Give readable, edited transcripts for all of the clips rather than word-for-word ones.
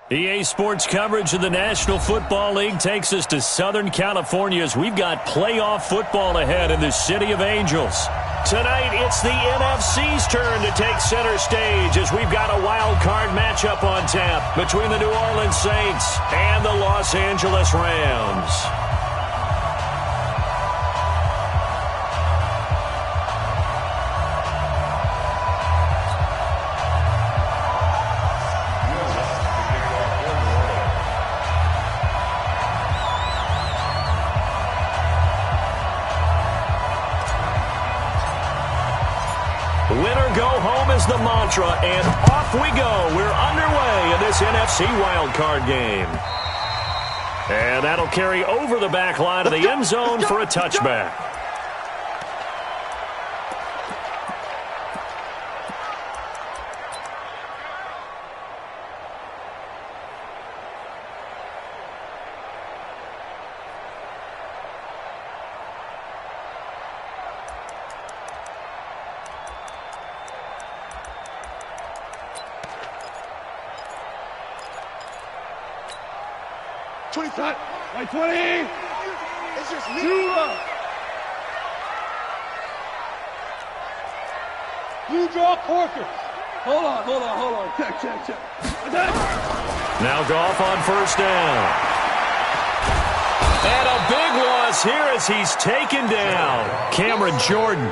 EA Sports coverage of the National Football League takes us to Southern California as we've got playoff football ahead in the City of Angels. Tonight, it's the NFC's turn to take center stage as we've got a wild card matchup on tap between the New Orleans Saints and the Los Angeles Rams. Winner go home is the mantra, and off we go. We're underway in this NFC wildcard game. And that'll carry over the back line of the end zone for a touchback. Like 20. It's just me. You draw Corker. Hold on. Check. Now Goff on first down. And a big loss here as he's taken down. Cameron Jordan.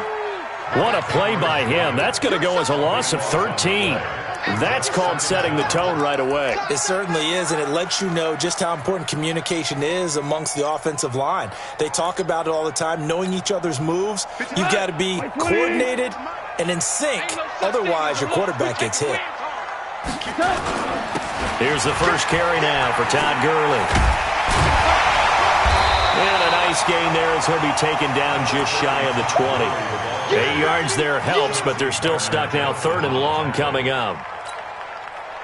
What a play by him. That's going to go as a loss of 13. That's called setting the tone right away. It certainly is, and it lets you know just how important communication is amongst the offensive line. They talk about it all the time, knowing each other's moves. You've got to be coordinated and in sync. Otherwise, your quarterback gets hit. Here's the first carry now for Todd Gurley. And a nice gain there as he'll be taken down just shy of the 20. 8 yards there helps, but they're still stuck now. 3rd and long coming up.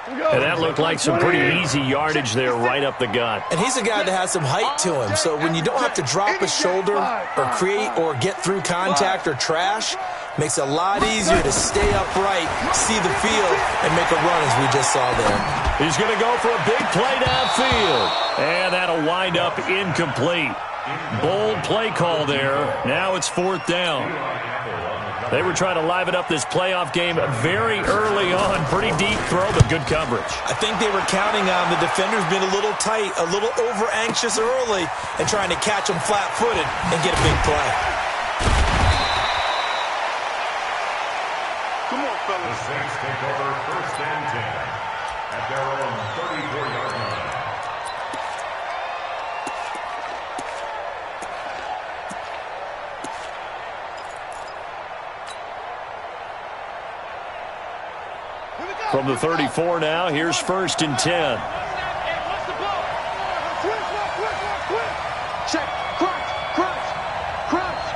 And that looked like some pretty easy yardage there right up the gut. And he's a guy that has some height to him, so when you don't have to drop a shoulder or create or get through contact or trash, makes it a lot easier to stay upright, see the field, and make a run as we just saw there. He's going to go for a big play downfield. And that'll wind up incomplete. Bold play call there. Now it's 4th down. They were trying to liven up this playoff game very early on. Pretty deep throw, but good coverage. I think they were counting on the defenders being a little tight, a little over-anxious early, and trying to catch them flat-footed and get a big play. Come on, fellas. The Saints take over 1st and 10 at their own 34-yard line. From the 34 now, here's 1st and 10. Check. Crunch.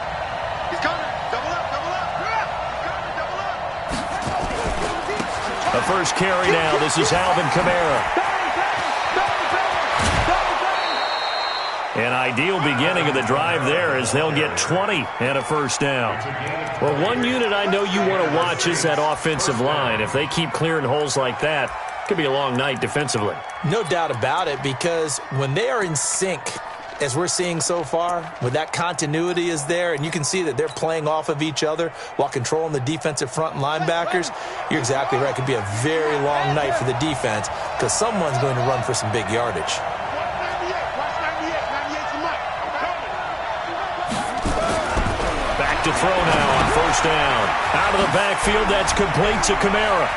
He's coming. Double up. The first carry now. This is Alvin Kamara. An ideal beginning of the drive there as they'll get 20 and a 1st down. Well, one unit I know you want to watch is that offensive line. If they keep clearing holes like that, it could be a long night defensively. No doubt about it, because when they are in sync, as we're seeing so far, when that continuity is there and you can see that they're playing off of each other while controlling the defensive front and linebackers, you're exactly right. It could be a very long night for the defense because someone's going to run for some big yardage. To throw now on 1st down. Out of the backfield, that's complete to Kamara.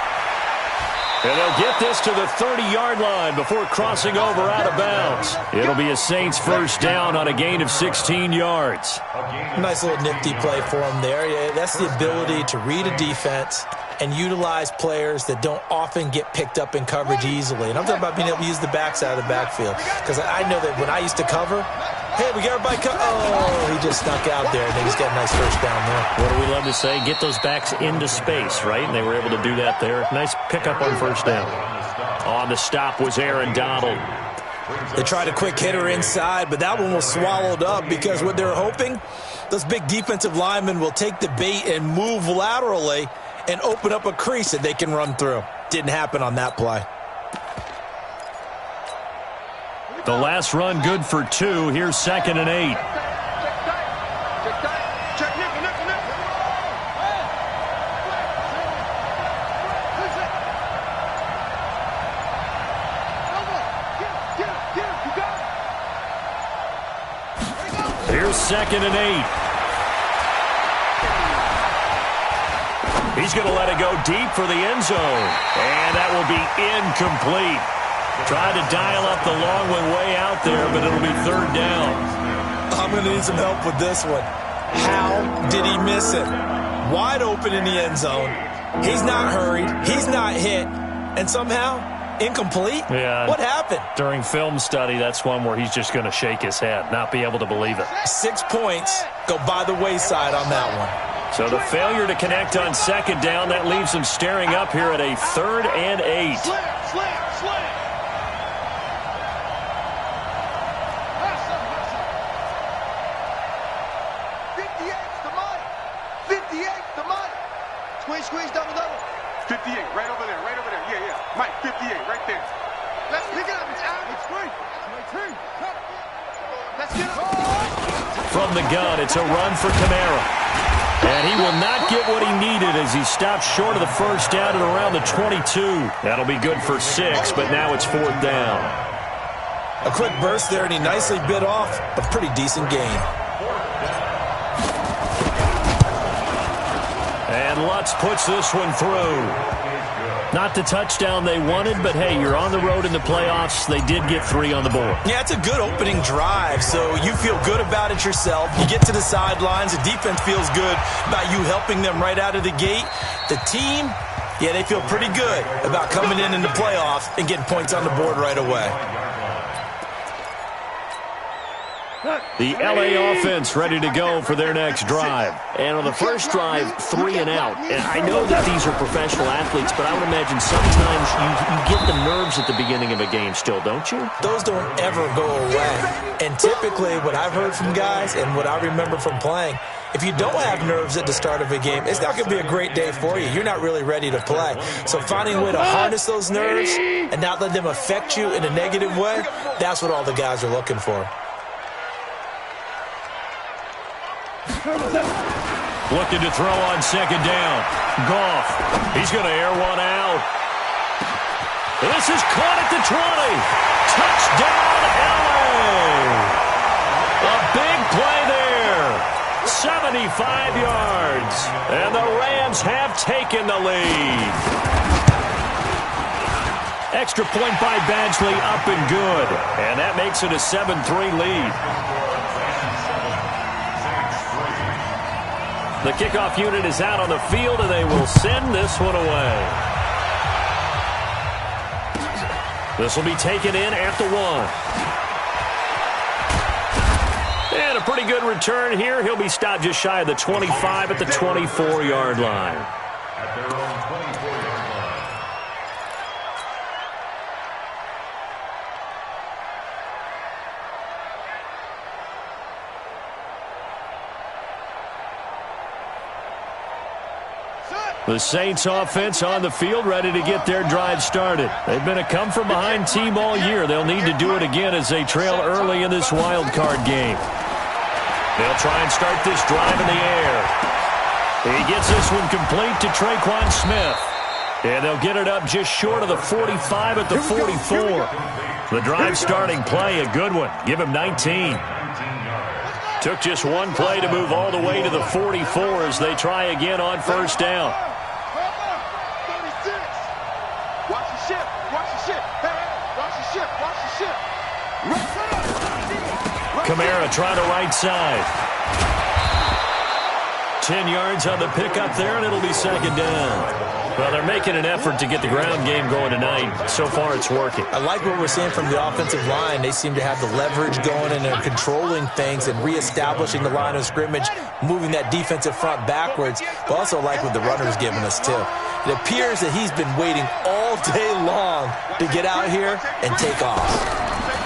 And they'll get this to the 30-yard line before crossing over out of bounds. It'll be a Saints 1st down on a gain of 16 yards. Nice little nifty play for him there. Yeah, that's the ability to read a defense and utilize players that don't often get picked up in coverage easily. And I'm talking about being able to use the backside of the backfield. Because I know that when I used to cover, hey, we got everybody oh, he just snuck out there, and then he's got a nice 1st down there. What do we love to say? Get those backs into space, right? And they were able to do that there. Nice pickup on 1st down. On the stop was Aaron Donald. They tried a quick hitter inside, but that one was swallowed up because what they're hoping, those big defensive linemen will take the bait and move laterally and open up a crease that they can run through. Didn't happen on that play. The last run good for 2. Here's 2nd and 8. Here's 2nd and 8. He's going to let it go deep for the end zone. And that will be incomplete. Tried to dial up the long one way out there, but it'll be 3rd down. I'm going to need some help with this one. How did he miss it? Wide open in the end zone. He's not hurried. He's not hit. And somehow, incomplete? Yeah. What happened? During film study, that's one where he's just going to shake his head, not be able to believe it. 6 points go by the wayside on that one. So the failure to connect on 2nd down, that leaves him staring up here at a 3rd and 8. Slam. 58's the Mike. Squeeze down the double. 58, right over there. Yeah. Mike, 58, right there. Let's pick it up. It's out. It's free. Let's get it. From the gun, it's a run for Kamara. And he will not get what he needed as he stopped short of the 1st down at around the 22. That'll be good for 6, but now it's 4th down. A quick burst there, and he nicely bit off a pretty decent gain. And Lutz puts this one through. Not the touchdown they wanted, but hey, you're on the road in the playoffs. They did get 3 on the board. Yeah, it's a good opening drive, so you feel good about it yourself. You get to the sidelines. The defense feels good about you helping them right out of the gate. The team, yeah, they feel pretty good about coming in the playoffs and getting points on the board right away. The LA offense ready to go for their next drive. And on the first drive, 3 and out. And I know that these are professional athletes, but I would imagine sometimes you get the nerves at the beginning of a game still, don't you? Those don't ever go away. And typically what I've heard from guys and what I remember from playing, if you don't have nerves at the start of a game, it's not going to be a great day for you. You're not really ready to play. So finding a way to harness those nerves and not let them affect you in a negative way, that's what all the guys are looking for. Looking to throw on 2nd down. Goff. He's going to air one out. This is caught at the 20. Touchdown, LA. A big play there. 75 yards. And the Rams have taken the lead. Extra point by Badgley, up and good. And that makes it a 7-3 lead. The kickoff unit is out on the field, and they will send this one away. This will be taken in at the 1. And a pretty good return here. He'll be stopped just shy of the 25 at the 24-yard line. At their own 24-yard line. The Saints offense on the field, ready to get their drive started. They've been a come-from-behind team all year. They'll need to do it again as they trail early in this wild card game. They'll try and start this drive in the air. He gets this one complete to Traquan Smith. And they'll get it up just short of the 45 at the 44. The drive starting play, a good one. Give him 19. Took just one play to move all the way to the 44 as they try again on 1st down. Kamara trying to right side. 10 yards on the pickup there, and it'll be 2nd down. Well, they're making an effort to get the ground game going tonight. So far, it's working. I like what we're seeing from the offensive line. They seem to have the leverage going, and they're controlling things and reestablishing the line of scrimmage, moving that defensive front backwards. But also like what the runner's giving us, too. It appears that he's been waiting all day long to get out here and take off.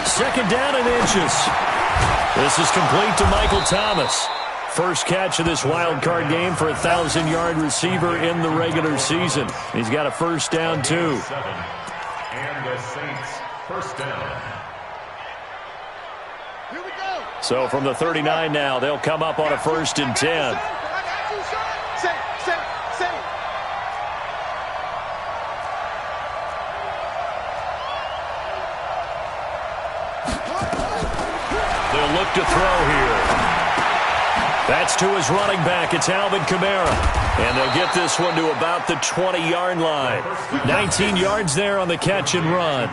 2nd down and inches. This is complete to Michael Thomas. First catch of this wild card game for a 1,000-yard receiver in the regular season. He's got a 1st down, too. And the Saints, 1st down. So from the 39 now, they'll come up on a 1st and 10. They'll look to throw here. That's to his running back. It's Alvin Kamara. And they'll get this one to about the 20-yard line. 19 yards there on the catch and run.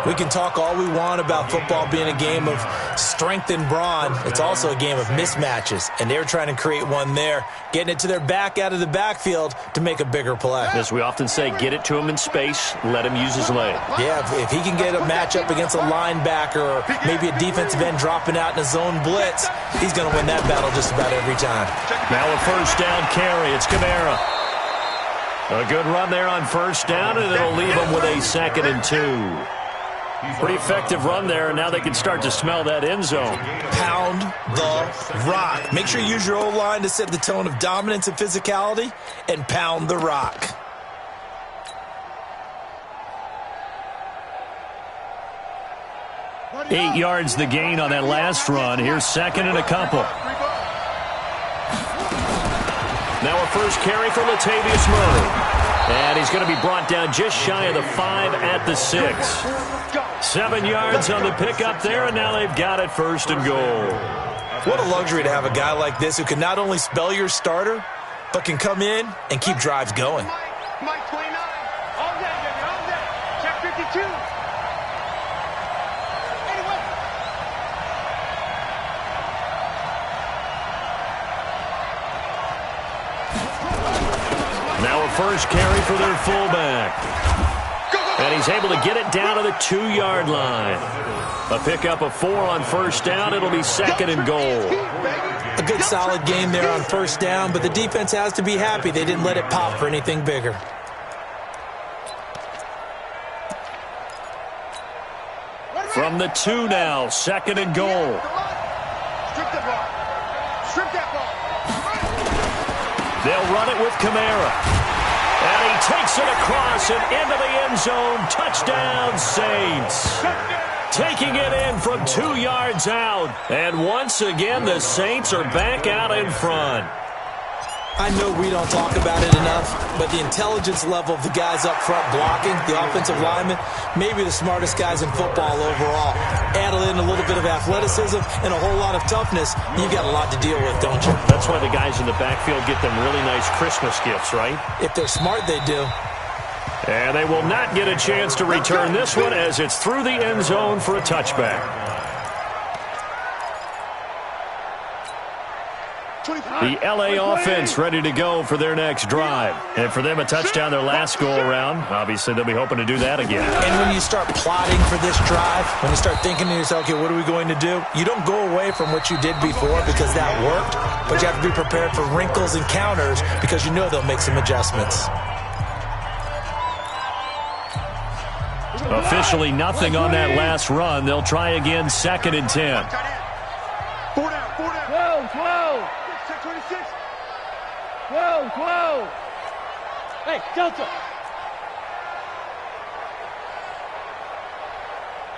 We can talk all we want about football being a game of strength and brawn. It's also a game of mismatches, and they're trying to create one there, getting it to their back out of the backfield to make a bigger play. As we often say, get it to him in space, let him use his leg. Yeah, if he can get a matchup against a linebacker or maybe a defensive end dropping out in a zone blitz, he's going to win that battle just about every time. Now a 1st down carry. It's Kamara. A good run there on 1st down, and it'll leave him with a 2nd and 2. Pretty effective run there, and now they can start to smell that end zone. Pound the rock. Make sure you use your O-line to set the tone of dominance and physicality, and pound the rock. Eight yards the gain on that last run. Here's 2nd and a couple. Now a 1st carry for Latavius Murray. And he's going to be brought down just shy of the 5 at the 6. 7 yards on the pickup there, and now they've got it 1st and goal. What a luxury to have a guy like this who can not only spell your starter, but can come in and keep drives going. Mike 29. All day, baby, all day. Check 52. Anyway. Now a 1st carry for their fullback. And he's able to get it down to the 2-yard line. A pickup of 4 on 1st down. It'll be 2nd and goal. A good solid game there on 1st down, but the defense has to be happy they didn't let it pop for anything bigger. From the 2 now, 2nd and goal. Strip the ball. Strip that ball. They'll run it with Kamara. And he takes it across and into the end zone. Touchdown, Saints. Taking it in from 2 yards out. And once again, the Saints are back out in front. I know we don't talk about it enough, but the intelligence level of the guys up front blocking, the offensive linemen, maybe the smartest guys in football overall. Add in a little bit of athleticism and a whole lot of toughness, you got a lot to deal with, don't you? That's why the guys in the backfield get them really nice Christmas gifts, right? If they're smart, they do. And they will not get a chance to return this one as it's through the end zone for a touchback. The LA offense ready to go for their next drive. And for them, a touchdown their last go-around. Obviously, they'll be hoping to do that again. And when you start plotting for this drive, when you start thinking to yourself, okay, what are we going to do? You don't go away from what you did before because that worked, but you have to be prepared for wrinkles and counters because you know they'll make some adjustments. Officially nothing on that last run. They'll try again, 2nd and 10. 4 down, 4 down. 12. Check 26. 12. Hey, Delta.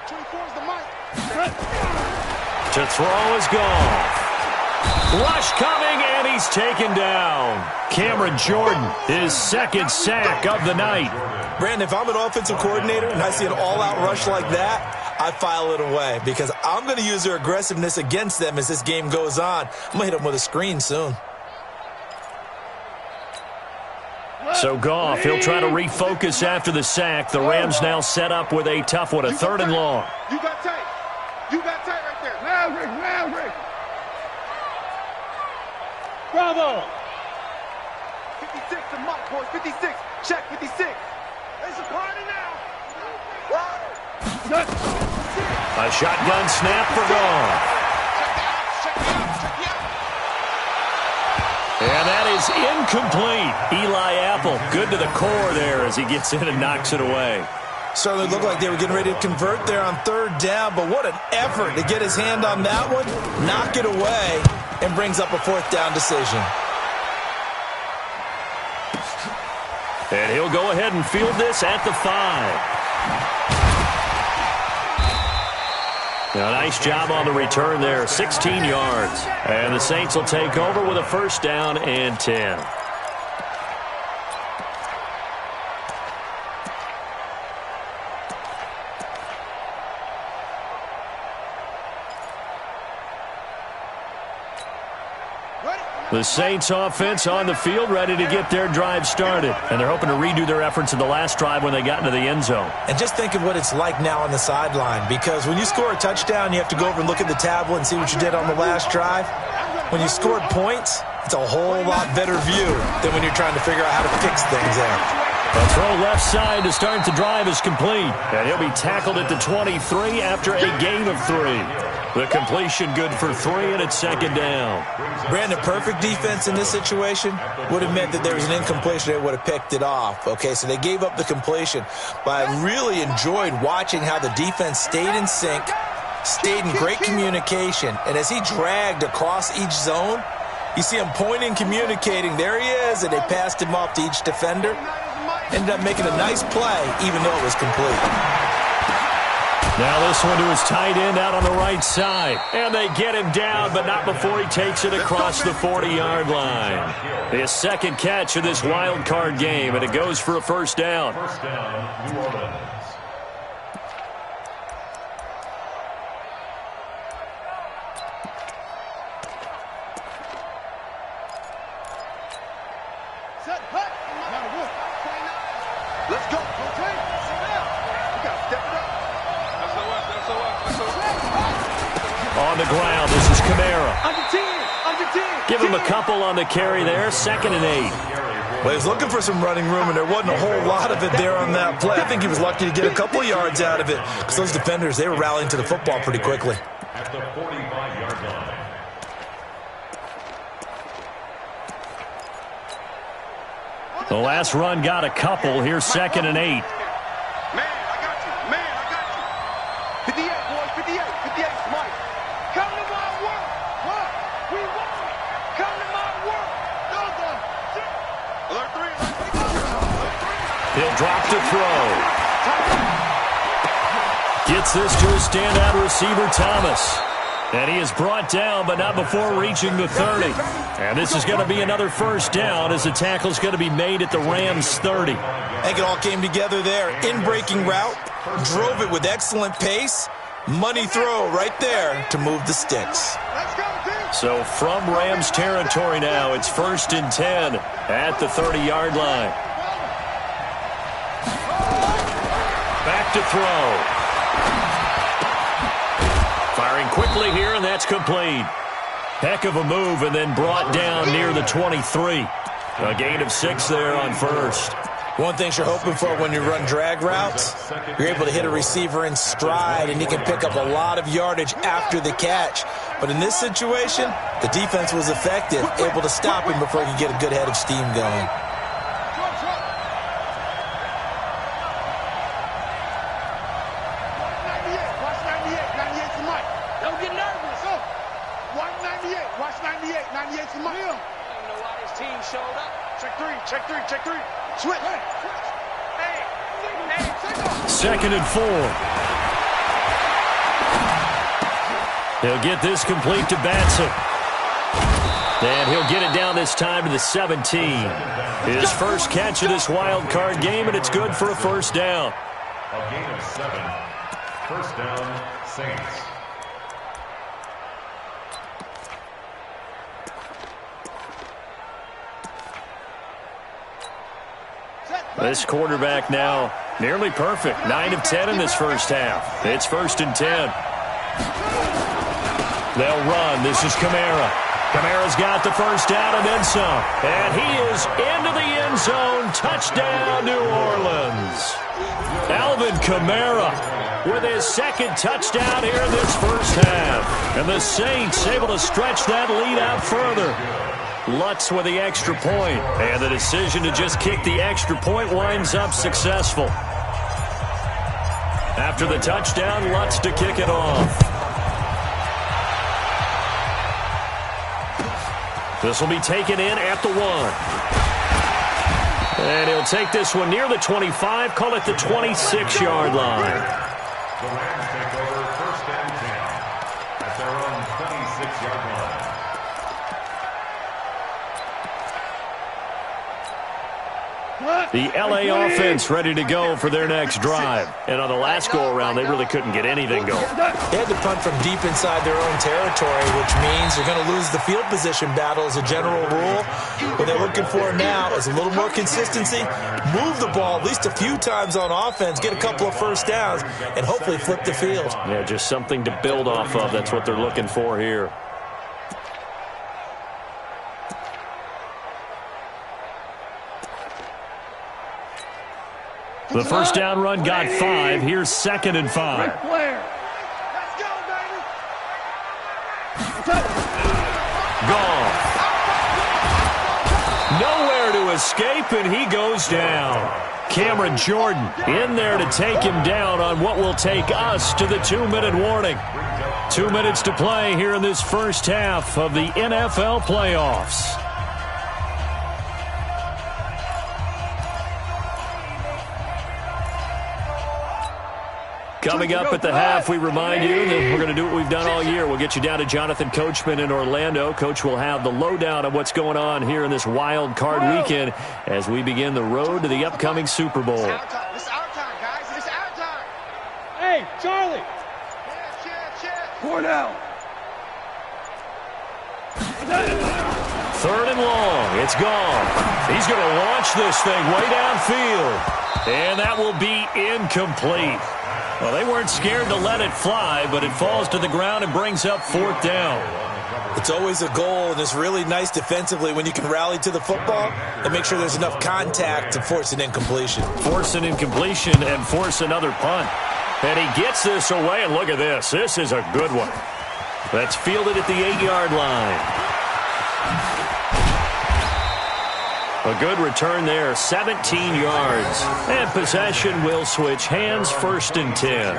24 is the mic. To throw is gone. Rush coming, and he's taken down. Cameron Jordan, his 2nd sack of the night. Brandon, if I'm an offensive coordinator and I see an all-out rush like that, I file it away because I'm going to use their aggressiveness against them as this game goes on. I'm going to hit them with a screen soon. So Goff, he'll try to refocus after the sack. The Rams now set up with a tough one, a 3rd and long. You got tight. You got tight right there. Maverick. Bravo. 56 to Mike, boys. 56. Check 56. It's a party now. A shotgun snap for Goff. And that is incomplete. Eli Apple, good to the core there as he gets in and knocks it away. Certainly looked like they were getting ready to convert there on 3rd down, but what an effort to get his hand on that one, knock it away, and brings up a 4th down decision. And he'll go ahead and field this at the 5. A nice job on the return there, 16 yards. And the Saints will take over with a first down and 10. The Saints offense on the field, ready to get their drive started. And they're hoping to redo their efforts in the last drive when they got into the end zone. And just think of what it's like now on the sideline, because when you score a touchdown, you have to go over and look at the tablet and see what you did on the last drive. When you scored points, it's a whole lot better view than when you're trying to figure out how to fix things there. The throw left side to start the drive is complete. And he'll be tackled at the 23 after a gain of 3. The completion good for 3, and it's second down. Brandon, perfect defense in this situation would have meant that there was an incompletion. They would have picked it off. Okay, so they gave up the completion. But I really enjoyed watching how the defense stayed in sync, stayed in great communication. And as he dragged across each zone, you see him pointing, communicating. There he is, and they passed him off to each defender. Ended up making a nice play, even though it was complete. Now this one to his tight end out on the right side. And they get him down, but not before he takes it across the 40-yard line. His second catch of this wild card game, and it goes for a first down. First down, New Orleans. Let's go. Okay. We got to step it up. On the ground, this is Kamara. Under 10. Give him a couple on the carry there, 2nd and 8. Well, he was looking for some running room, and there wasn't a whole lot of it there on that play. I think he was lucky to get a couple of yards out of it, because those defenders, they were rallying to the football pretty quickly. At the 45-yard line. The last run got a couple. Here's 2nd and 8. Man, I got you. 58, boys. 58, Mike. Come to my work. What? We won. Come to my work. Alert 3. He'll drop to throw. Gets this to his standout receiver, Thomas. And he is brought down, but not before reaching the 30. And this is going to be another first down as the tackle is going to be made at the Rams' 30. I think it all came together there. In-breaking route, drove it with excellent pace. Money throw right there to move the sticks. So from Rams territory now, it's 1st and 10 at the 30-yard line. Back to throw. Firing quickly here, and that's complete. Heck of a move, and then brought down near the 23. A gain of 6 there on first. One thing you're hoping for when you run drag routes, you're able to hit a receiver in stride, and you can pick up a lot of yardage after the catch. But in this situation, the defense was effective, able to stop him before he could get a good head of steam going. Check three. Switch. Hey. 2nd and 4. He'll get this complete to Batson. And he'll get it down this time to the 17. His first catch of this wild card game, and it's good for a first down. A gain of 7. First down, Saints. This quarterback now nearly perfect. 9 of 10 in this first half. It's 1st and 10. They'll run. This is Kamara. Kamara's got the first down and then some. And he is into the end zone. Touchdown, New Orleans. Alvin Kamara with his 2nd touchdown here in this first half. And the Saints able to stretch that lead out further. Lutz with the extra point, and the decision to just kick the extra point winds up successful. After the touchdown, Lutz to kick it off. This will be taken in at the 1. And he'll take this one near the 25, call it the 26-yard line. The Rams take over 1st and 10. at their own 26-yard line. The LA offense ready to go for their next drive. And on the last go-around, they really couldn't get anything going. They had to punt from deep inside their own territory, which means they're going to lose the field position battle as a general rule. What they're looking for now is a little more consistency, move the ball at least a few times on offense, get a couple of first downs, and hopefully flip the field. Yeah, just something to build off of. That's what they're looking for here. The first down run got 5. Here's 2nd and 5. Let's go, baby. Gone. Nowhere to escape, and he goes down. Cameron Jordan in there to take him down on what will take us to the 2-minute warning. 2 minutes to play here in this first half of the NFL playoffs. Coming up at the half, we remind you that we're going to do what we've done all year. We'll get you down to Jonathan Coachman in Orlando. Coach will have the lowdown of what's going on here in this wild card weekend as we begin the road to the upcoming Super Bowl. This is our time, guys. This is our time. Hey, Charlie. Cheers. Cornell. 3rd and long. It's gone. He's going to launch this thing way downfield. And that will be incomplete. Well, they weren't scared to let it fly, but it falls to the ground and brings up 4th down. It's always a goal, and it's really nice defensively when you can rally to the football and make sure there's enough contact to force an incompletion. Force an incompletion and force another punt. And he gets this away, and look at this. This is a good one. That's fielded at the 8-yard line. A good return there, 17 yards. And possession will switch hands, 1st and 10.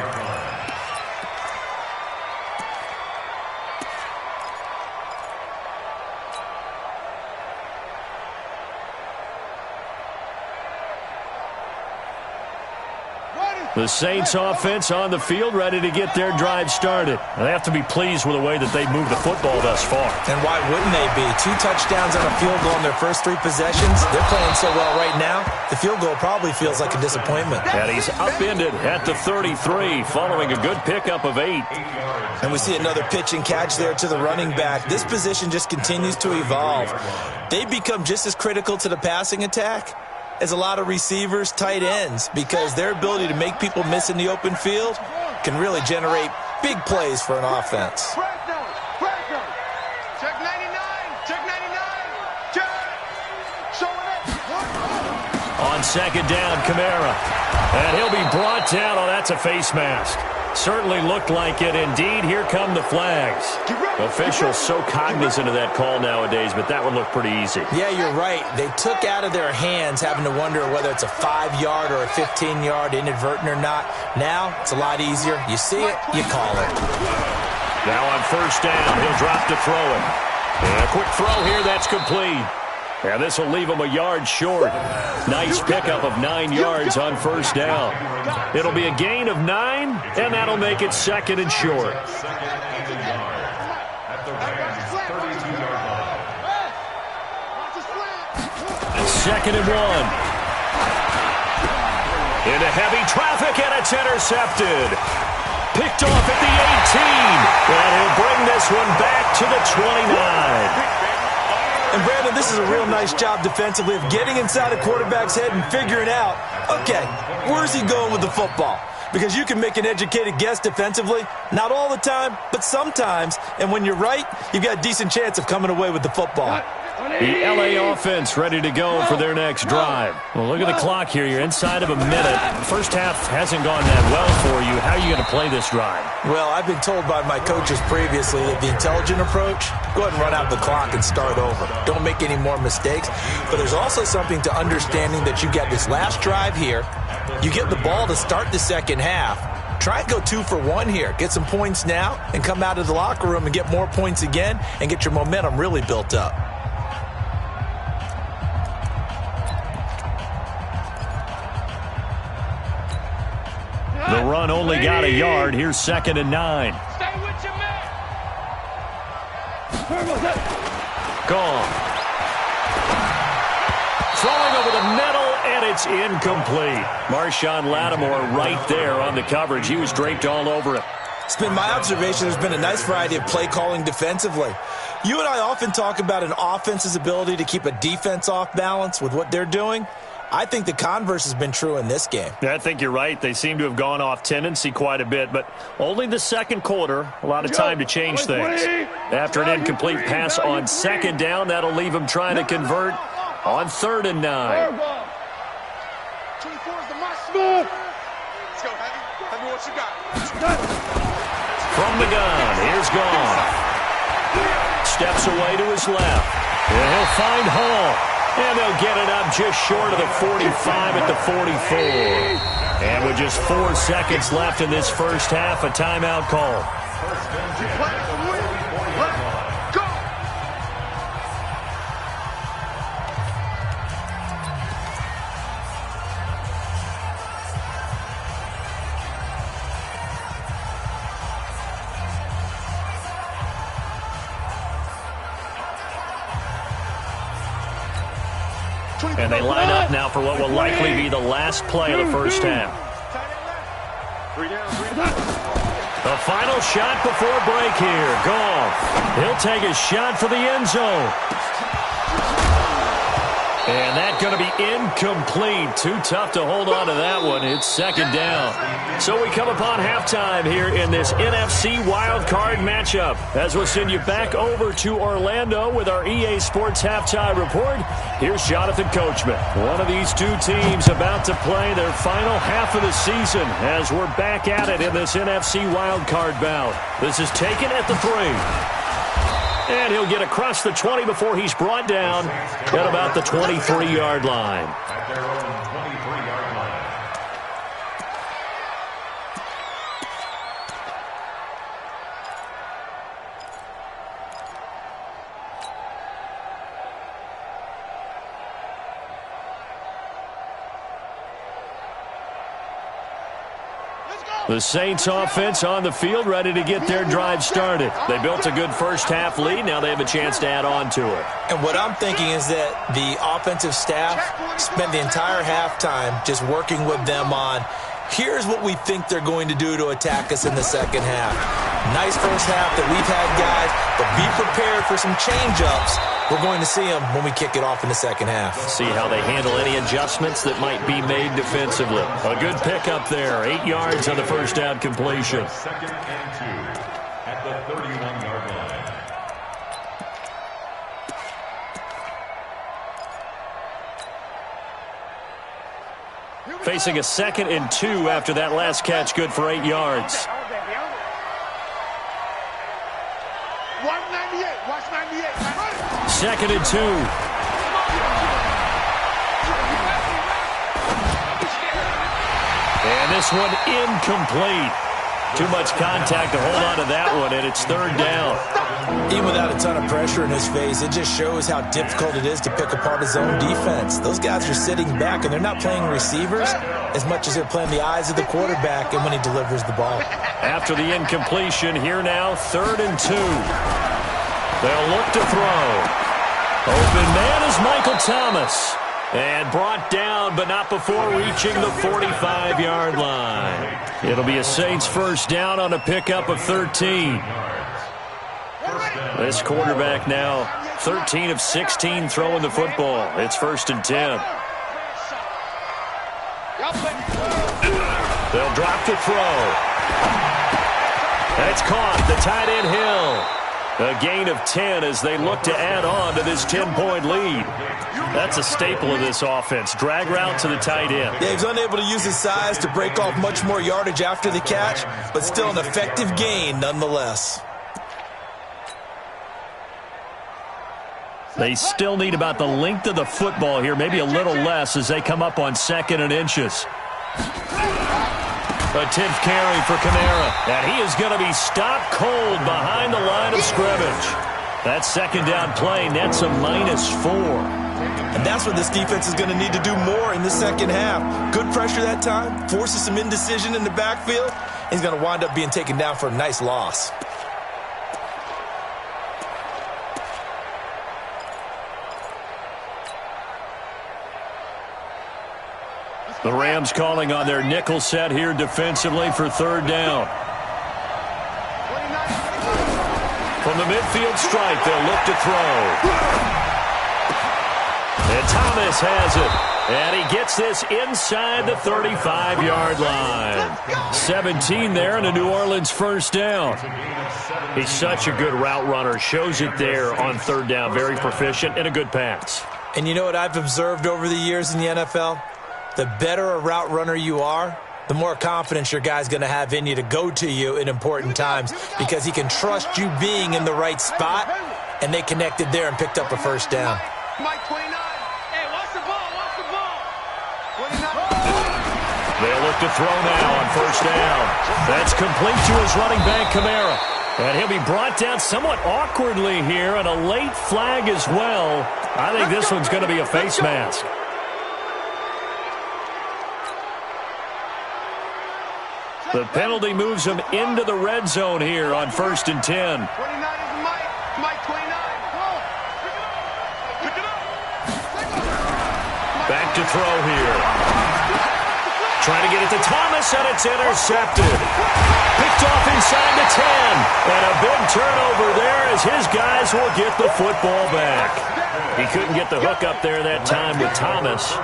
The Saints offense on the field, ready to get their drive started. They have to be pleased with the way that they've moved the football thus far. And why wouldn't they be? 2 touchdowns on a field goal in their first 3 possessions. They're playing so well right now, the field goal probably feels like a disappointment. And he's upended at the 33, following a good pickup of 8. And we see another pitch and catch there to the running back. This position just continues to evolve. They've become just as critical to the passing attack as a lot of receivers, tight ends, because their ability to make people miss in the open field can really generate big plays for an offense. Check 99. Check 99. Check. Showing it. On 2nd down, Kamara. And he'll be brought down. Oh, that's a face mask. Certainly looked like it. Indeed, here come the flags. Officials so cognizant of that call nowadays, but that one looked pretty easy. Yeah, you're right. They took out of their hands having to wonder whether it's a 5-yard or a 15-yard inadvertent or not. Now, it's a lot easier. You see it, you call it. Now on 1st down, he'll drop to throw it. And a quick throw here, that's complete. And this will leave him a yard short. Nice pickup of 9 yards on 1st down. It'll be a gain of 9, and that'll make it 2nd and short. Second and 1. Into heavy traffic, and it's intercepted. Picked off at the 18. And he'll bring this one back to the 29. And, Brandon, this is a real nice job defensively of getting inside a quarterback's head and figuring out, okay, where's he going with the football? Because you can make an educated guess defensively, not all the time, but sometimes. And when you're right, you've got a decent chance of coming away with the football. The LA offense ready to go for their next drive. Well, look at the clock here. You're inside of a minute. The first half hasn't gone that well for you. How are you going to play this drive? Well, I've been told by my coaches previously that the intelligent approach, go ahead and run out the clock and start over. Don't make any more mistakes. But there's also something to understanding that you got this last drive here. You get the ball to start the second half. Try and go 2 for 1 here. Get some points now and come out of the locker room and get more points again and get your momentum really built up. The run only got a yard. Here's 2nd and 9. Stay with your man. Gone. Throwing over the middle, and it's incomplete. Marshawn Lattimore right there on the coverage. He was draped all over it. It's been my observation there's been a nice variety of play calling defensively. You and I often talk about an offense's ability to keep a defense off balance with what they're doing. I think the converse has been true in this game. Yeah, I think you're right. They seem to have gone off tendency quite a bit, but only the second quarter, a lot of time to change things. After an incomplete pass on second down, that'll leave them trying to convert on 3rd and 9. 24 is the maximum. Let's go, Heavy. Heavy, what you got? From the gun, here's Goff. Steps away to his left. And he'll find Hall. And they'll get it up just short of the 45 at the 44. And with just 4 seconds left in this first half, a timeout call. And they line up now for what will likely be the last play of the first half. The final shot before break here. Goff. He'll take a shot for the end zone. And that's going to be incomplete. Too tough to hold on to that one. It's second down. So we come upon halftime here in this NFC wildcard matchup. As we'll send you back over to Orlando with our EA Sports Halftime Report. Here's Jonathan Coachman. One of these two teams about to play their final half of the season as we're back at it in this NFC wildcard bout. This is taken at the 3. And he'll get across the 20 before he's brought down at about the 23-yard line. At their own 23-yard line. The Saints offense on the field, ready to get their drive started. They built a good first-half lead. Now they have a chance to add on to it. And what I'm thinking is that the offensive staff spent the entire halftime just working with them on, here's what we think they're going to do to attack us in the second half. Nice first half that we've had, guys, but be prepared for some change-ups. We're going to see them when we kick it off in the second half. See how they handle any adjustmts that might be made defensively. A good pickup there. 8 yards on the first down completion. 2nd and 2 at the 31-yard line. Facing a 2nd and 2 after that last catch, good for 8 yards. 198. Watch 98. 2nd and 2. And this one incomplete. Too much contact to hold on to that one, and it's 3rd down. Even without a ton of pressure in his face, it just shows how difficult it is to pick apart his own defense. Those guys are sitting back, and they're not playing receivers as much as they're playing the eyes of the quarterback and when he delivers the ball. After the incompletion, here now, 3rd and 2. They'll look to throw. Open man is Michael Thomas. And brought down, but not before reaching the 45-yard line. It'll be a Saints first down on a pickup of 13. This quarterback now 13 of 16 throwing the football. It's 1st and 10. They'll drop to throw. That's caught. The tight end Hill. A gain of 10 as they look to add on to this 10-point lead. That's a staple of this offense. Drag route to the tight end. Yeah, he's unable to use his size to break off much more yardage after the catch, but still an effective gain nonetheless. They still need about the length of the football here, maybe a little less as they come up on 2nd and inches. A 10th carry for Kamara, and he is going to be stopped cold behind the line of scrimmage. That second down play nets a -4. And that's what this defense is going to need to do more in the second half. Good pressure that time, forces some indecision in the backfield. He's going to wind up being taken down for a nice loss. The Rams calling on their nickel set here defensively for third down. From the midfield stripe, they'll look to throw. And Thomas has it. And he gets this inside the 35-yard line. 17 there and a New Orleans first down. He's such a good route runner. Shows it there on third down. Very proficient and a good pass. And you know what I've observed over the years in the NFL? The better a route runner you are, the more confidence your guy's going to have in you to go to you in important times because he can trust you being in the right spot, and they connected there and picked up a first down. Mike 29. Hey, watch the ball. Watch the ball. 29. They'll look to throw now on first down. That's complete to his running back, Kamara. And he'll be brought down somewhat awkwardly here, and a late flag as well. I think this one's going to be a face mask. The penalty moves him into the red zone here on 1st and 10. 29 is Mike. Mike 29. Pick it up. Back to throw here. Trying to get it to Thomas, and it's intercepted. Picked off inside the 10. And a big turnover there as his guys will get the football back. He couldn't get the hook up there that time with Thomas.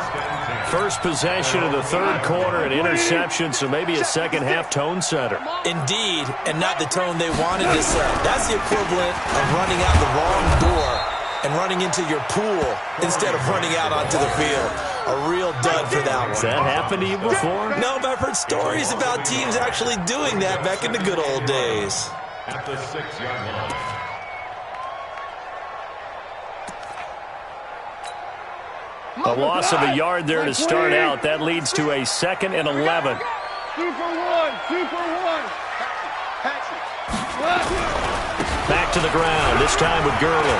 First possession of the third quarter, an interception, so maybe a second-half tone setter. Indeed, and not the tone they wanted to set. That's the equivalent of running out the wrong door and running into your pool instead of running out onto the field. A real dud for that one. Has that happened to you before? No, but I've heard stories about teams actually doing that back in the good old days. At the 6-yard line. A loss of a yard there to start out. That leads to a 2nd and 11. 2 for 1. 2 for 1. Back to the ground, this time with Gurley.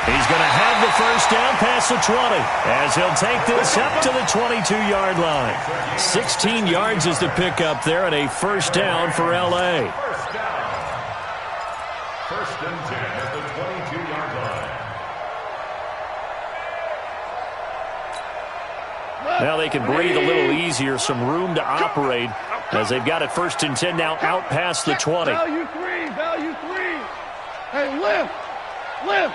He's going to have the first down past the 20 as he'll take this up to the 22-yard line. 16 yards is the pickup there and a first down for L.A. First down. 1st and 10 at the 22-yard line. Now they can breathe a little easier, some room to operate as they've got it 1st and 10 now out past the 20. Value 3. Value 3. Hey, lift. Lift.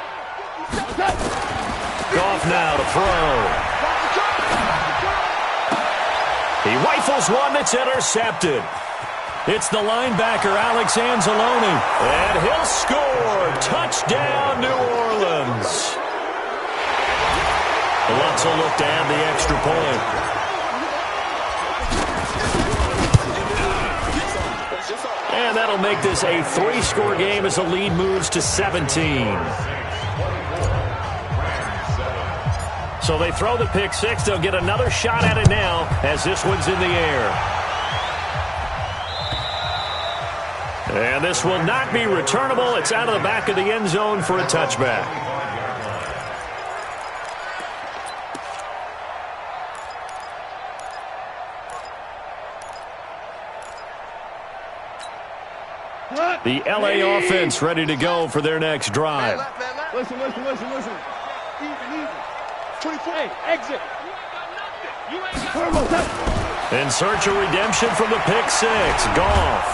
Goff now to throw. He rifles one that's intercepted. It's the linebacker, Alex Anzalone. And he'll score. Touchdown, New Orleans. The Lutz will look to add the extra point. And that'll make this a 3-score game as the lead moves to 17. So they throw the pick six. They'll get another shot at it now as this one's in the air. And this will not be returnable. It's out of the back of the end zone for a touchback. The L.A. offense ready to go for their next drive. Listen. Easy. 24. Hey, exit. In search of redemption from the pick six. Goff.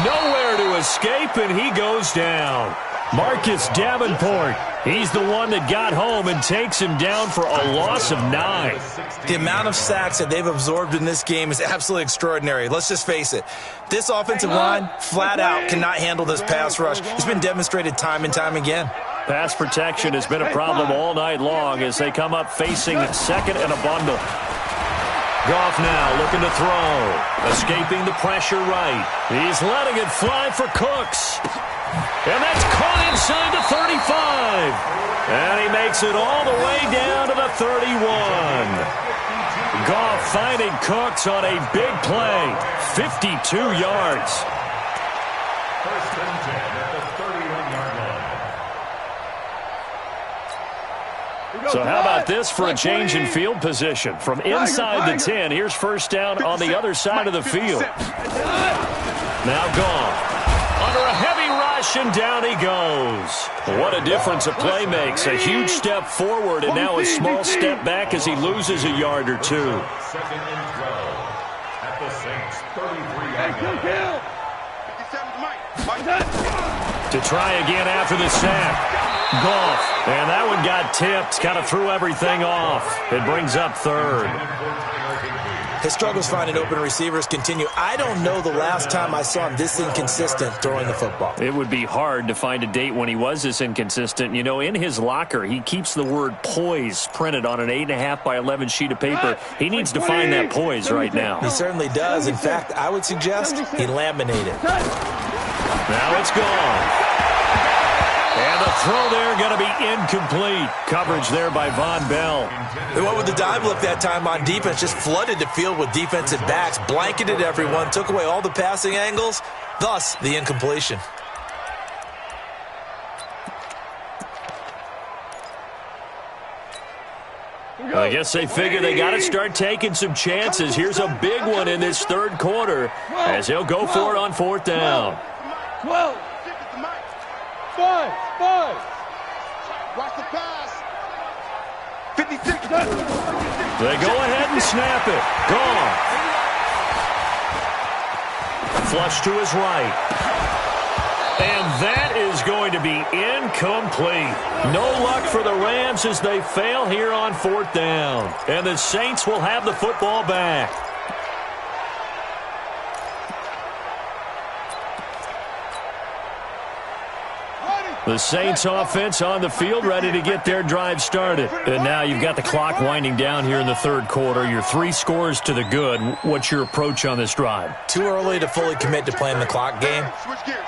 Nowhere to escape, and he goes down. Marcus Davenport. He's the one that got home and takes him down for a loss of 9. The amount of sacks that they've absorbed in this game is absolutely extraordinary. Let's just face it. This offensive line, flat out, cannot handle this pass rush. It's been demonstrated time and time again. Pass protection has been a problem all night long as they come up facing second and a bundle. Goff now looking to throw. Escaping the pressure right. He's letting it fly for Cooks. And that's caught inside the 35. And he makes it all the way down to the 31. Goff finding Cooks on a big play. 52 yards. 1st and 10 at the 31-yard line. So how about this for a change in field position? From inside the 10, here's first down on the other side of the field. Now Goff under a heavy ride rush, and down he goes. What a difference a play makes. A huge step forward, and now a small step back as he loses a yard or two. Second and 12 at the Saints 33-yard line. To try again after the sack. Goff. And that one got tipped. Kind of threw everything off. It brings up third. His struggles finding open receivers continue. I don't know the last time I saw him this inconsistent throwing the football. It would be hard to find a date when he was this inconsistent. You know, in his locker, he keeps the word poise printed on an 8.5 by 11 sheet of paper. He needs to find that poise right now. He certainly does. In fact, I would suggest he laminate it. Now it's gone. And the throw there going to be incomplete. Coverage there by Von Bell. They went with the dive look that time on defense. Just flooded the field with defensive backs. Blanketed everyone. Took away all the passing angles. Thus, the incompletion. I guess they figure they got to start taking some chances. Here's a big one in this third quarter as he'll go for it on fourth down. 12. 5. Watch the pass. 56. They go ahead and snap it. Gone. Flush to his right. And that is going to be incomplete. No luck for the Rams as they fail here on fourth down. And the Saints will have the football back. The Saints offense on the field ready to get their drive started. And now you've got the clock winding down here in the third quarter. You're 3 scores to the good. What's your approach on this drive? Too early to fully commit to playing the clock game.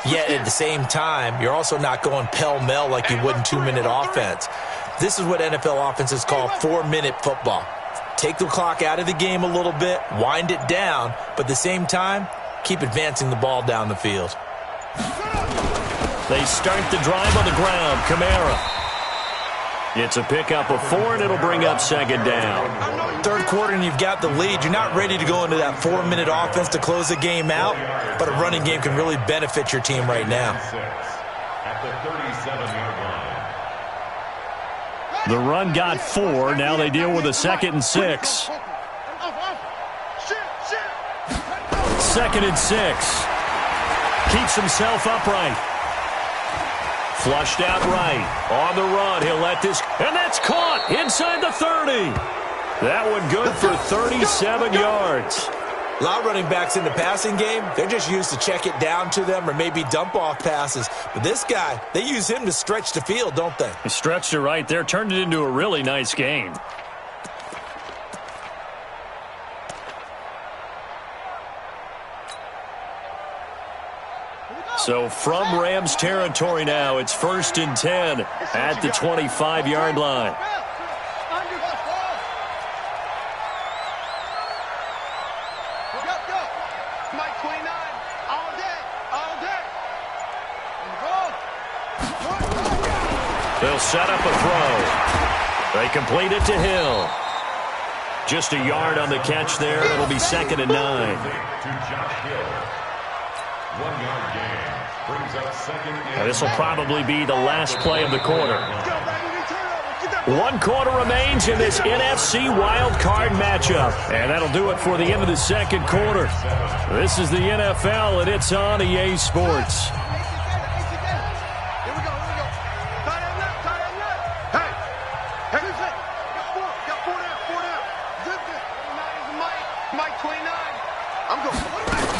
Yet at the same time, you're also not going pell-mell like you would in 2-minute offense. This is what NFL offenses call 4-minute football. Take the clock out of the game a little bit, wind it down, but at the same time, keep advancing the ball down the field. They start the drive on the ground. Kamara. It's a pickup of 4, and it'll bring up second down. Third quarter, and you've got the lead. You're not ready to go into that 4-minute offense to close the game out, but a running game can really benefit your team right now. At the 37-yard line. The run got 4. Now they deal with a 2nd and 6. 2nd and 6. Keeps himself upright. Flushed out right. On the run, he'll let this... And that's caught inside the 30. That one good for 37 yards. A lot of running backs in the passing game, they're just used to check it down to them or maybe dump-off passes. But this guy, they use him to stretch the field, don't they? He stretched it right there, turned it into a really nice game. So from Rams territory now, it's 1st and 10 at the 25-yard line. They'll set up a throw. They complete it to Hill. Just a yard on the catch there. It'll be 2nd and 9. 1 yard gain. Brings up second and This will probably be the last play of the quarter. 1 quarter remains in this NFC wild card matchup. And that'll do it for the end of the second quarter. This is the NFL, and it's on EA Sports.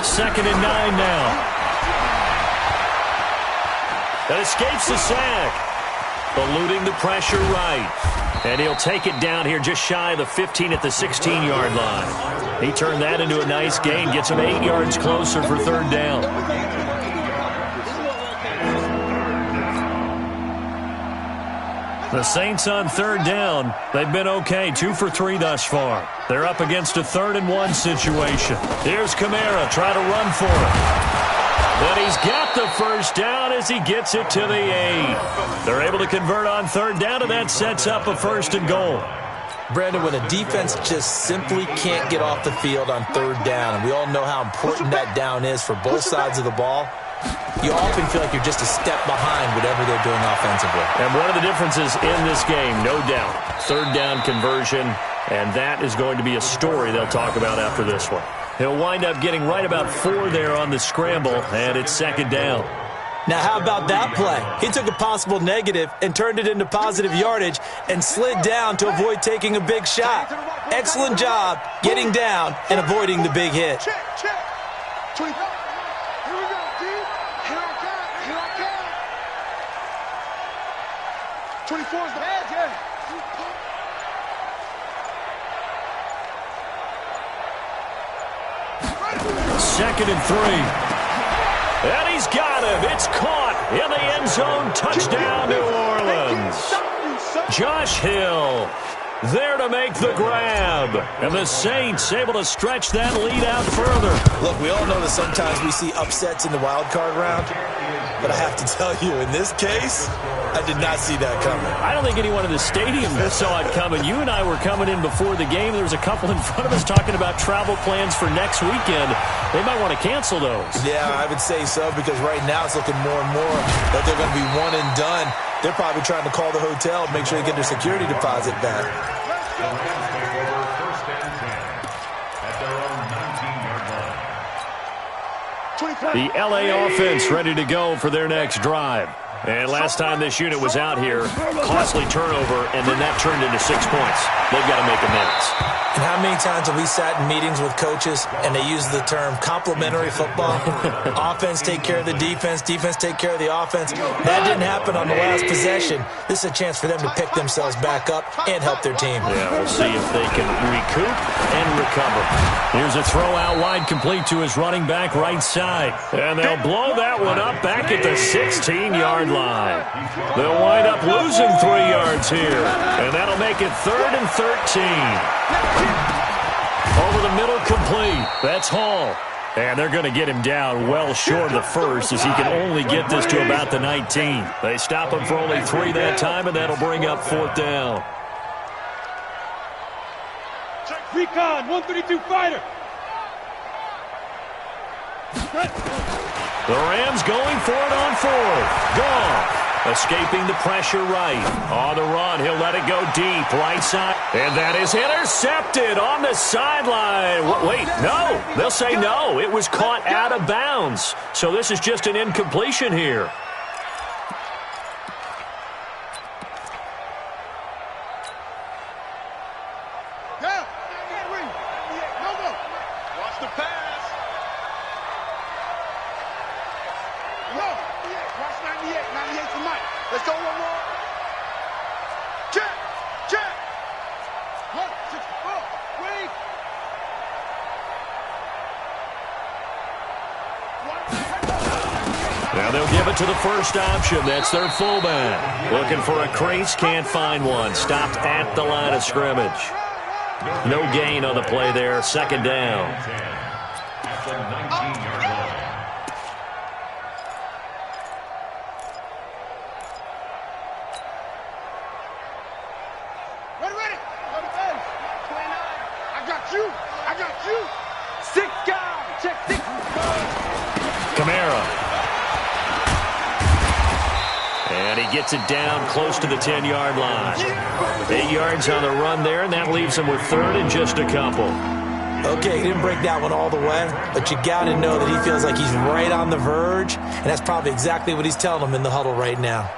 Second and 9 now. That escapes the sack. Eluding the pressure right. And he'll take it down here just shy of the 15 at the 16-yard line. He turned that into a nice gain. Gets him 8 yards closer for third down. The Saints on third down, they've been okay, 2 for 3 thus far. They're up against a 3rd and 1 situation. Here's Kamara, try to run for it. But he's got the first down as he gets it to the 8. They're able to convert on third down, and that sets up a 1st and goal. Brandon, when a defense just simply can't get off the field on third down, and we all know how important that down is for both sides of the ball, you often feel like you're just a step behind whatever they're doing offensively. And one of the differences in this game, no doubt, third down conversion, and that is going to be a story they'll talk about after this one. He'll wind up getting right about 4 there on the scramble, and it's second down. Now, how about that play? He took a possible negative and turned it into positive yardage and slid down to avoid taking a big shot. Excellent job getting down and avoiding the big hit. Check, check. 24. Here we go, dude. Here I come. Here I come. 24 is the edge, yeah. Second and 3. And he's got him. It's caught in the end zone. Touchdown, New Orleans. Josh Hill there to make the grab. And the Saints able to stretch that lead out further. Look, we all know that sometimes we see upsets in the wild card round. But I have to tell you, in this case, I did not see that coming. I don't think anyone in the stadium saw it coming. You and I were coming in before the game. There was a couple in front of us talking about travel plans for next weekend. They might want to cancel those. Yeah, I would say so, because right now it's looking more and more that they're going to be one and done. They're probably trying to call the hotel and make sure they get their security deposit back. The Rams take over first and 10 at their own 19-yard line. The LA offense ready to go for their next drive. And last time this unit was out here, costly turnover, and then that turned into 6 points. They've got to make amends. And how many times have we sat in meetings with coaches and they use the term complementary football? Offense take care of the defense, defense take care of the offense. That didn't happen on the last possession. This is a chance for them to pick themselves back up and help their team. Yeah, we'll see if they can recoup and recover. Here's a throw out wide, complete to his running back right side. And they'll blow that one up back at the 16-yard line. They'll wind up losing 3 yards here. And that'll make it 3rd and 13. Over the middle, complete. That's Hall. And they're going to get him down well short of the first, as he can only get this to about the 19. They stop him for only 3 that time, and that'll bring up 4th down. Recon, 132 fighter. The Rams going for it on 4th. Gone. Escaping the pressure right. On the run, he'll let it go deep. Right side. And that is intercepted on the sideline. Wait, no. They'll say no. It was caught out of bounds. So this is just an incompletion here. Watch the pass. Watch 98. 98 for Mike. Let's go one more. Check. Check. 164. Wait. Now they'll give it to the first option. That's their fullback. Looking for a crease, can't find one. Stopped at the line of scrimmage. No gain on the play there. 2nd down. At the 19-yard line. Ready. 29. I got you. 6 guys. Check 6. Kamara. And he gets it down close to the 10-yard line. 8 yards on the run there, and that leaves him with 3rd and just a couple. Okay, he didn't break that one all the way, but you got to know that he feels like he's right on the verge, and that's probably exactly what he's telling them in the huddle right now.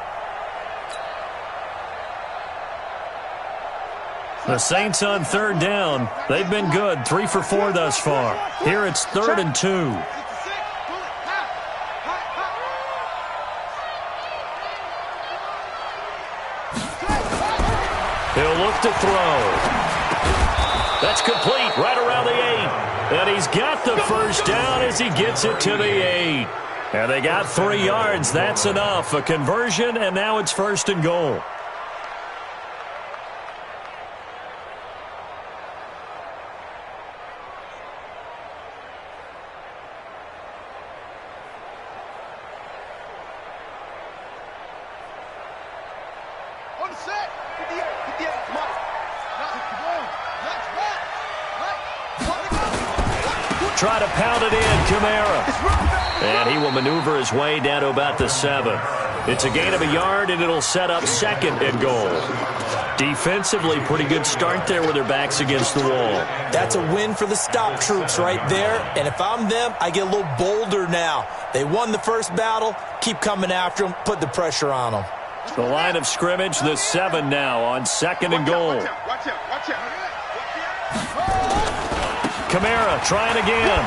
The Saints on 3rd down. They've been good, 3 for 4 thus far. Here it's 3rd and 2. He'll look to throw. That's complete right around the 8. And he's got the first down as he gets it to the 8. And they got 3 yards. That's enough. A conversion, and now it's 1st and goal. On the set. 58. Mike. 61. Let's back. Mike. try to pound it in. Kamara. And he will maneuver his way down to about the 7. It's a gain of a yard, and it'll set up 2nd and goal. Defensively, pretty good start there with their backs against the wall. That's a win for the stop troops right there. And if I'm them, I get a little bolder now. They won the first battle. Keep coming after them. Put the pressure on them. The line of scrimmage, the 7 now on 2nd and goal. Watch out. Kamara trying again.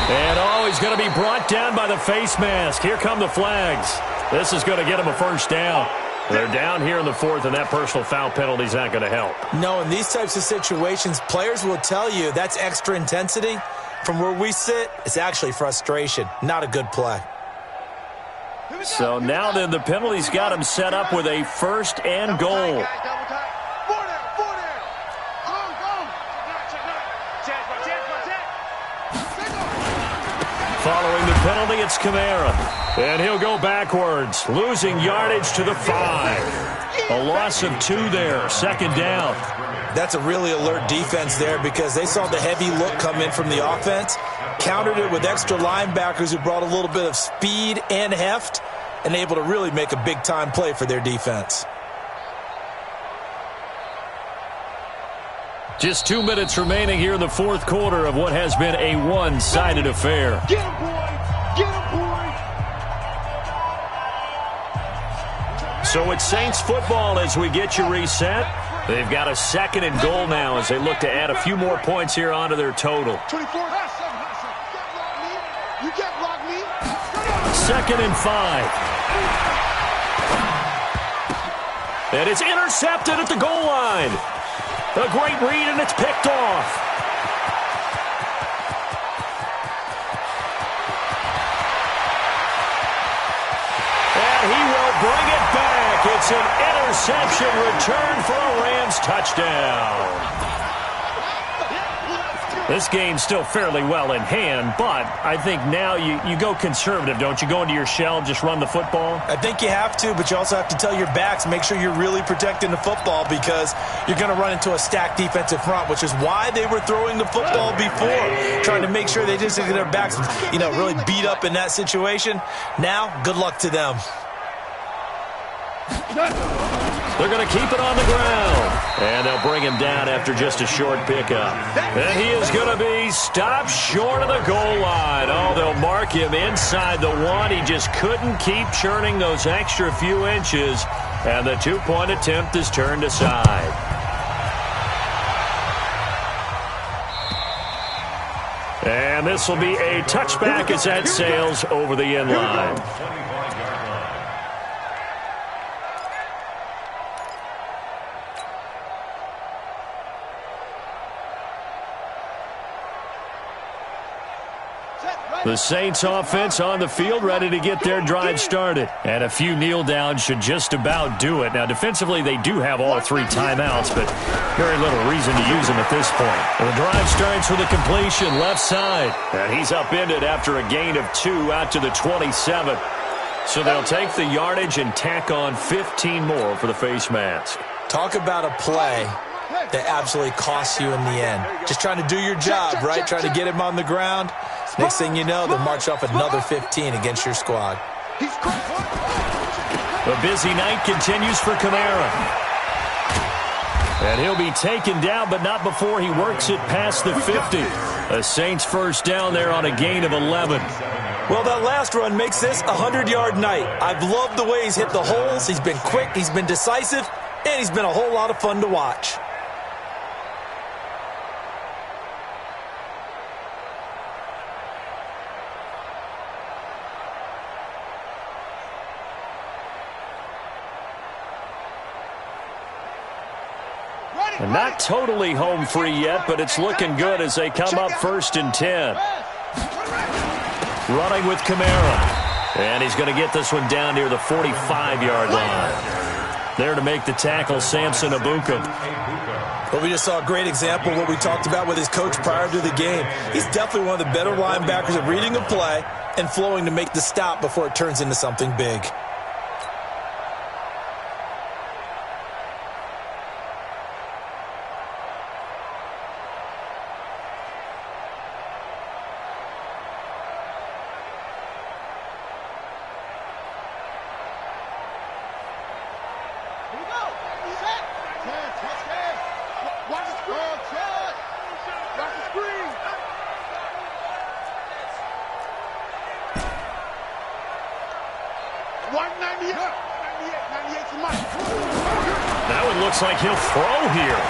And he's going to be brought down by the face mask. Here come the flags. This is going to get him a first down. They're down here in the 4th, and that personal foul penalty is not going to help. No, in these types of situations, players will tell you that's extra intensity. From where we sit, it's actually frustration. Not a good play. So now then, the penalty's got him set up with a 1st and goal. Following the penalty, it's Kamara. And he'll go backwards, losing yardage to the 5. A loss of 2 there, 2nd down. That's a really alert defense there because they saw the heavy look come in from the offense, countered it with extra linebackers who brought a little bit of speed and heft, and able to really make a big-time play for their defense. Just 2 minutes remaining here in the 4th quarter of what has been a one-sided affair. Get him, boy! Get him, boy! So it's Saints football as we get you reset. They've got a 2nd and goal now as they look to add a few more points here onto their total. 24. You can't block me. 2nd and 5. And it's intercepted at the goal line. A great read, and it's picked off. And he will bring it back. It's an interception return for a Rams touchdown. This game's still fairly well in hand, but I think now you go conservative, don't you? Go into your shell, just run the football? I think you have to, but you also have to tell your backs, make sure you're really protecting the football because you're going to run into a stacked defensive front, which is why they were throwing the football before, trying to make sure they just get their backs, really beat up in that situation. Now, good luck to them. They're going to keep it on the ground. And they'll bring him down after just a short pickup. And he is going to be stopped short of the goal line. Oh, they'll mark him inside the 1. He just couldn't keep churning those extra few inches. And the 2-point attempt is turned aside. And this will be a touchback as that sails over the end line. The Saints offense on the field, ready to get their drive started. And a few kneel downs should just about do it. Now, defensively, they do have all 3 timeouts, but very little reason to use them at this point. And the drive starts with a completion left side. And he's upended after a gain of 2 out to the 27. So they'll take the yardage and tack on 15 more for the face mask. Talk about a play that absolutely costs you in the end. Just trying to do your job, right? Trying to get him on the ground. Next thing you know, they'll march off another 15 against your squad. The busy night continues for Kamara. And he'll be taken down, but not before he works it past the 50. A Saints first down there on a gain of 11. Well, that last run makes this a 100-yard night. I've loved the way he's hit the holes. He's been quick, he's been decisive, and he's been a whole lot of fun to watch. And not totally home free yet, but it's looking good as they come up 1st and 10. Running with Kamara. And he's going to get this one down near the 45-yard line. There to make the tackle, Samson Abuka. Well, we just saw a great example of what we talked about with his coach prior to the game. He's definitely one of the better linebackers at reading a play and flowing to make the stop before it turns into something big. Watch the screen. Watch the screen. That one looks like he'll throw here.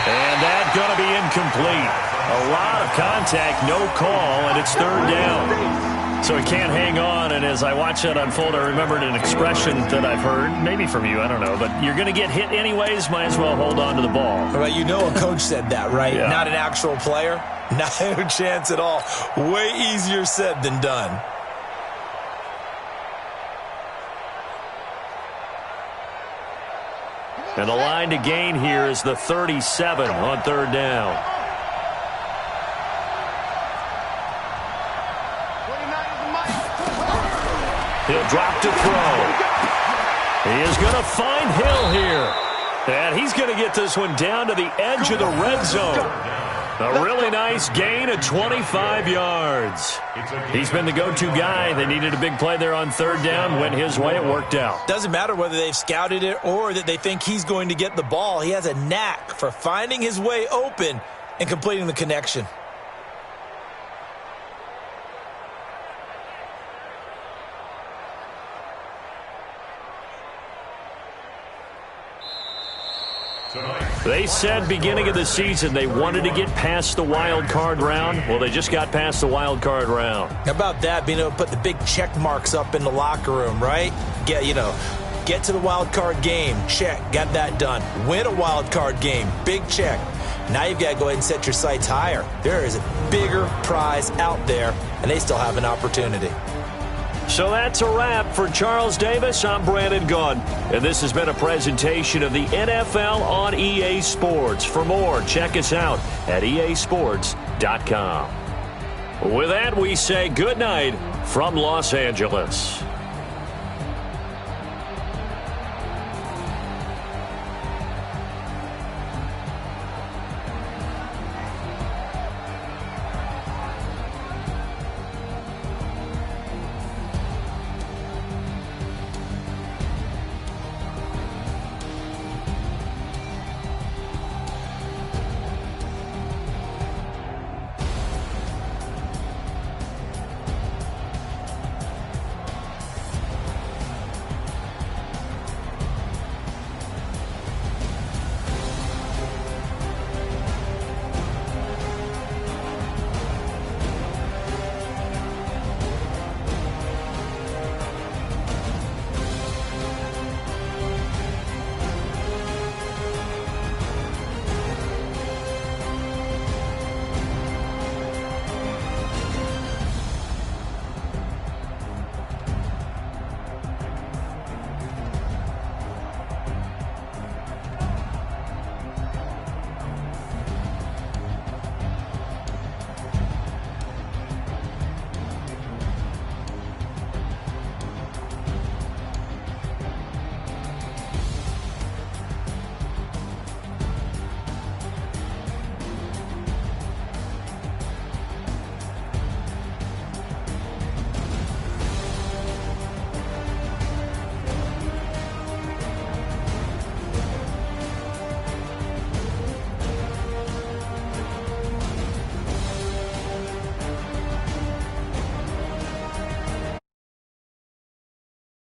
And that's going to be incomplete. A lot of contact, no call, and it's third down. So he can't hang on, and as I watch that unfold, I remembered an expression that I've heard, maybe from you, I don't know, but you're going to get hit anyways, might as well hold on to the ball. Well, you know a coach said that, right? Yeah. Not an actual player. No chance at all. Way easier said than done. And the line to gain here is the 37 on third down. He'll drop to throw. He is going to find Hill here. And he's going to get this one down to the edge of the red zone. A really nice gain of 25 yards. He's been the go-to guy. They needed a big play there on third down. Went his way. It worked out. Doesn't matter whether they've scouted it or that they think he's going to get the ball. He has a knack for finding his way open and completing the connection. They said beginning of the season they wanted to get past the wild card round. Well, they just got past the wild card round. How about that, being able to put the big check marks up in the locker room, right? Get to the wild card game, check, got that done. Win a wild card game, big check. Now you've got to go ahead and set your sights higher. There is a bigger prize out there, and they still have an opportunity. So that's a wrap for Charles Davis. I'm Brandon Gunn, and this has been a presentation of the NFL on EA Sports. For more, check us out at easports.com. With that, we say good night from Los Angeles.